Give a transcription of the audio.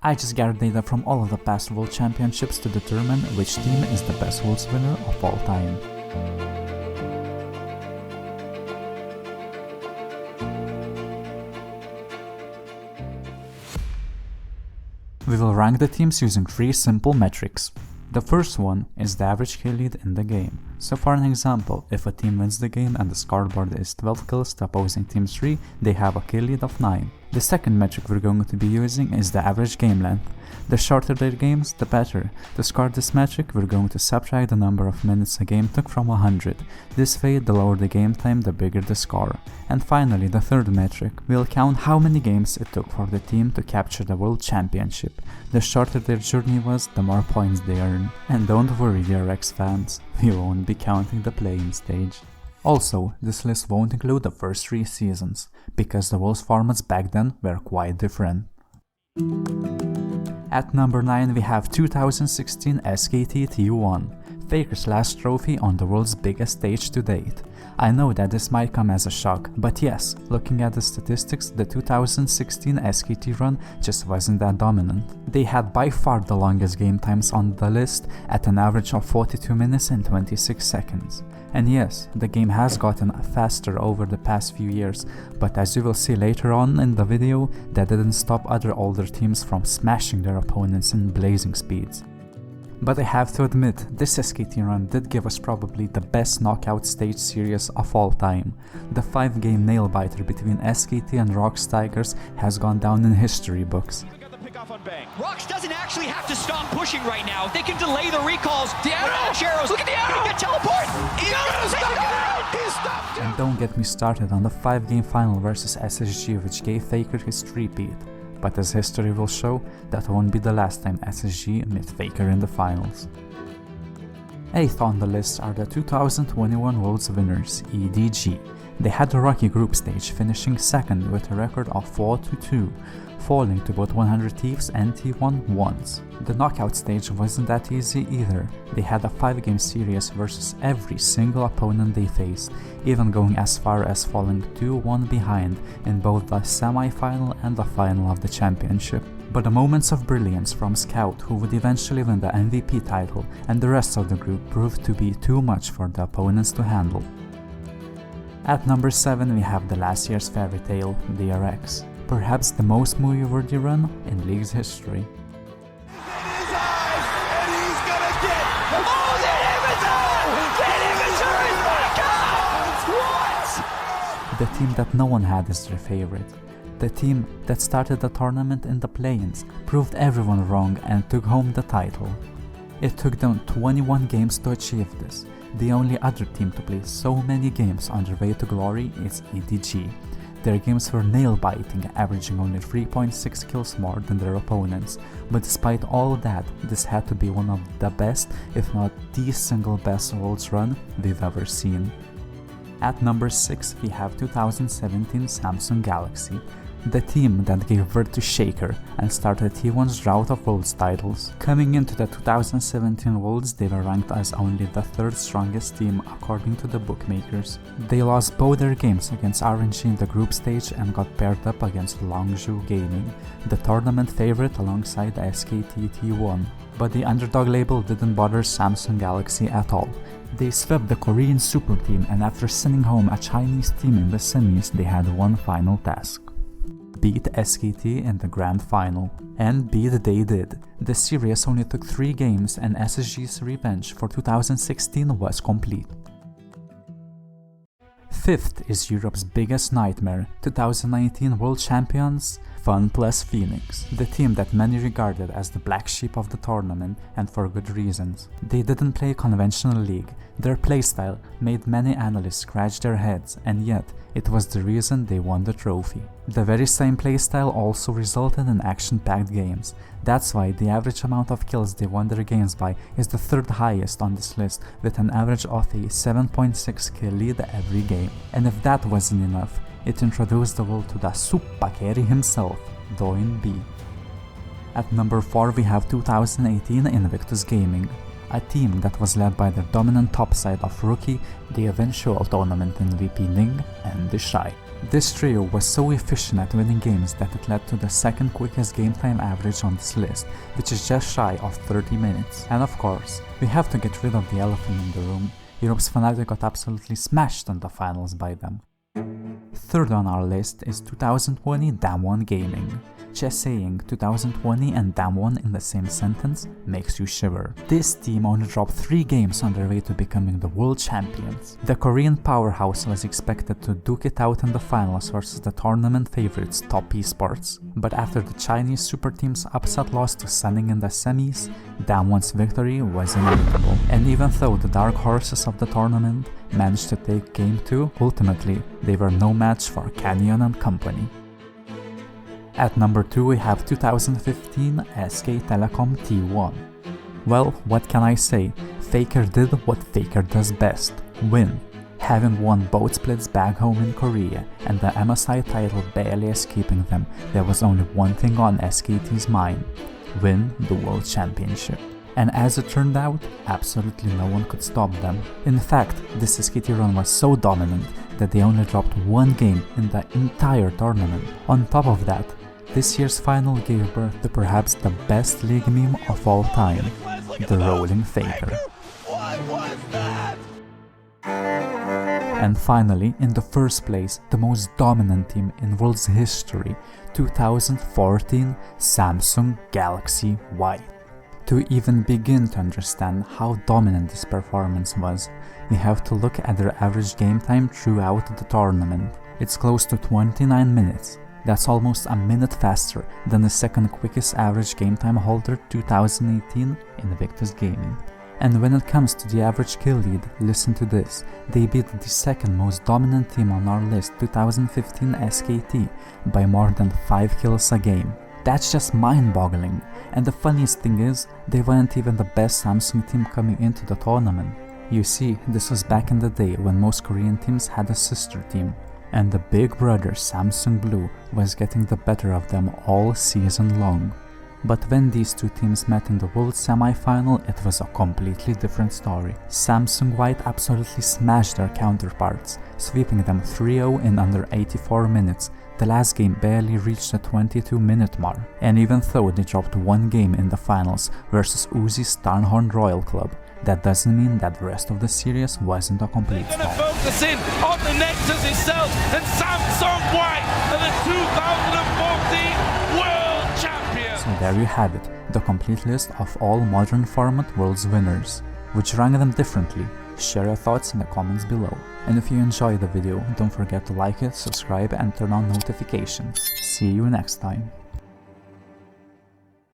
I just gathered data from all of the past World Championships to determine which team is the best Worlds winner of all time. We will rank the teams using 3 simple metrics. The first one is the average kill lead in the game. So for an example, if a team wins the game and the scoreboard is 12 kills to opposing team 3, they have a kill lead of 9. The second metric we're going to be using is the average game length. The shorter their games, the better. To score this metric, we're going to subtract the number of minutes a game took from 100. This way, the lower the game time, the bigger the score. And finally, the third metric, we'll count how many games it took for the team to capture the World Championship. The shorter their journey was, the more points they earn. And don't worry, DRX fans, we won't be counting the playing stage. Also, this list won't include the first 3 seasons, because the Worlds formats back then were quite different. At number 9 we have 2016 SKT T1, Faker's last trophy on the world's biggest stage to date. I know that this might come as a shock, but yes, looking at the statistics, the 2016 SKT run just wasn't that dominant. They had by far the longest game times on the list at an average of 42 minutes and 26 seconds. And yes, the game has gotten faster over the past few years, but as you will see later on in the video, that didn't stop other older teams from smashing their opponents in blazing speeds. But I have to admit, this SKT run did give us probably the best knockout stage series of all time. The 5-game nail-biter between SKT and ROX Tigers has gone down in history books. ROX doesn't actually have to stop pushing right now. They can delay the recalls. The arrows. Look at the arrow. He can teleport. And don't get me started on the 5-game final versus SSG, which gave Faker his three-peat. But as history will show, that won't be the last time SSG met Faker in the finals. 8th on the list are the 2021 Worlds winners, EDG. They had a rocky group stage, finishing 2nd with a record of 4-2, falling to both 100 Thieves and T1 once. The knockout stage wasn't that easy either. They had a 5-game series versus every single opponent they faced, even going as far as falling 2-1 behind in both the semi-final and the final of the championship. But the moments of brilliance from Scout, who would eventually win the MVP title, and the rest of the group proved to be too much for the opponents to handle. At number 7 we have the last year's fairy tale, DRX. Perhaps the most movie-worthy run in League's history. The team that no one had as their favorite. The team that started the tournament in the play-ins, proved everyone wrong and took home the title. It took them 21 games to achieve this. The only other team to play so many games on their way to glory is EDG. Their games were nail-biting, averaging only 3.6 kills more than their opponents, but despite all that, this had to be one of the best, if not the single best Worlds run we've ever seen. At number 6 we have 2017 Samsung Galaxy, the team that gave birth to Shaker and started T1's drought of Worlds titles. Coming into the 2017 Worlds, they were ranked as only the 3rd strongest team according to the bookmakers. They lost both their games against RNG in the group stage and got paired up against Longzhou Gaming, the tournament favorite alongside the SKT T1. But the underdog label didn't bother Samsung Galaxy at all. They swept the Korean super team, and after sending home a Chinese team in the semis, they had one final task: beat SKT in the grand final. And beat they did. The series only took 3 games and SSG's revenge for 2016 was complete. 5th is Europe's biggest nightmare, 2019 World Champions FunPlus Phoenix, the team that many regarded as the black sheep of the tournament, and for good reasons. They didn't play conventional League. Their playstyle made many analysts scratch their heads, and yet it was the reason they won the trophy. The very same playstyle also resulted in action-packed games. That's why the average amount of kills they won their games by is the 3rd highest on this list, with an average of a 7.6 kill lead every game. And if that wasn't enough, it introduced the world to the super carry himself, Doinb. At number 4 we have 2018 Invictus Gaming, a team that was led by their dominant topside of Rookie, the eventual tournament MVP Ning, and the Shy. This trio was so efficient at winning games that it led to the second quickest game time average on this list, which is just shy of 30 minutes. And of course, we have to get rid of the elephant in the room. Europe's Fnatic got absolutely smashed in the finals by them. Third on our list is 2020 Damwon Gaming. Just saying 2020 and Damwon in the same sentence makes you shiver. This team only dropped 3 games on their way to becoming the world champions. The Korean powerhouse was expected to duke it out in the finals versus the tournament favorites Top Esports, but after the Chinese super team's upset loss to Sunning in the semis, Damwon's victory was inevitable. And even though the dark horses of the tournament managed to take game 2, ultimately they were no match for Canyon and company. At number 2 we have 2015 SK Telecom T1. Well, what can I say? Faker did what Faker does best, win. Having won both splits back home in Korea and the MSI title barely escaping them, there was only one thing on SKT's mind: win the World Championship. And as it turned out, absolutely no one could stop them. In fact, this SKT run was so dominant that they only dropped 1 game in the entire tournament. On top of that, this year's final gave birth to perhaps the best league meme of all time, the Rolling Faker. What was that? And finally, in the first place, the most dominant team in world's history, 2014 Samsung Galaxy White. To even begin to understand how dominant this performance was, we have to look at their average game time throughout the tournament. It's close to 29 minutes. That's almost a minute faster than the second quickest average game time holder 2018 Invictus Gaming. And when it comes to the average kill lead, listen to this, they beat the second most dominant team on our list, 2015 SKT, by more than 5 kills a game. That's just mind-boggling, and the funniest thing is, they weren't even the best Samsung team coming into the tournament. You see, this was back in the day when most Korean teams had a sister team, and the big brother Samsung Blue was getting the better of them all season long. But when these two teams met in the World Semi-Final, it was a completely different story. Samsung White absolutely smashed their counterparts, sweeping them 3-0 in under 84 minutes. The last game barely reached the 22-minute mark, and even though they dropped 1 game in the finals versus Uzi's Starnhorn Royal Club, that doesn't mean that the rest of the series wasn't a complete They're going to flop. focus in on the Nexus itself, and Samsung White are the 2014 World Champions. So there you have it, the complete list of all modern format Worlds winners. Would you rank them differently? Share your thoughts in the comments below. And if you enjoyed the video, don't forget to like it, subscribe and turn on notifications. See you next time.